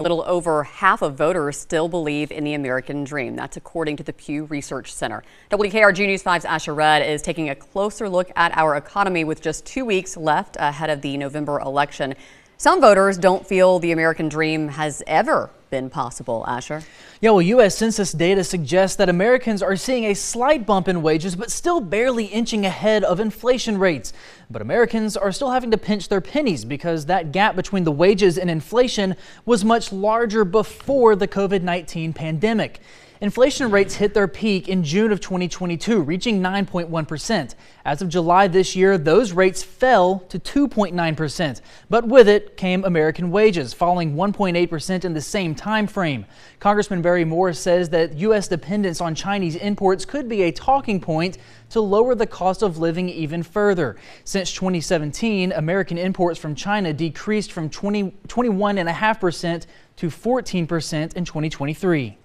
little over half of voters still believe in the American dream. That's according to the Pew Research Center. WKRG News 5's Asher Red is taking a closer look at our economy with just 2 weeks left ahead of the November election. Some voters don't feel the American dream has ever been possible, Asher. Yeah, well, U.S. Census data suggests that Americans are seeing a slight bump in wages, but still barely inching ahead of inflation rates. But Americans are still having to pinch their pennies because that gap between the wages and inflation was much larger before the COVID-19 pandemic. Inflation rates hit their peak in June of 2022, reaching 9.1%. As of July this year, those rates fell to 2.9%. But with it came American wages, falling 1.8% in the same time frame. Congressman Barry Moore says that U.S. dependence on Chinese imports could be a talking point to lower the cost of living even further. Since 2017, American imports from China decreased from 21.5% to 14% in 2023.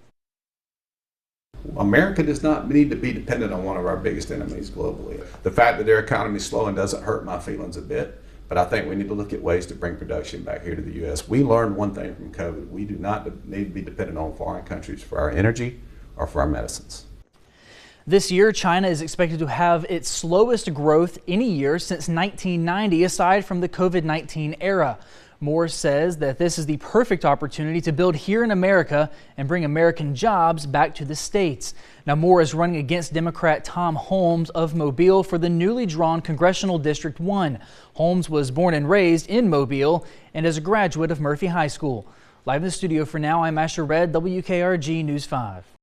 America does not need to be dependent on one of our biggest enemies globally. The fact that their economy is slowing doesn't hurt my feelings a bit, but I think we need to look at ways to bring production back here to the U.S. We learned one thing from COVID. We do not need to be dependent on foreign countries for our energy or for our medicines. This year, China is expected to have its slowest growth any year since 1990, aside from the COVID-19 era. Moore says that this is the perfect opportunity to build here in America and bring American jobs back to the states. Now, Moore is running against Democrat Tom Holmes of Mobile for the newly drawn Congressional District 1. Holmes was born and raised in Mobile and is a graduate of Murphy High School. Live in the studio for now, I'm Asher Red, WKRG News 5.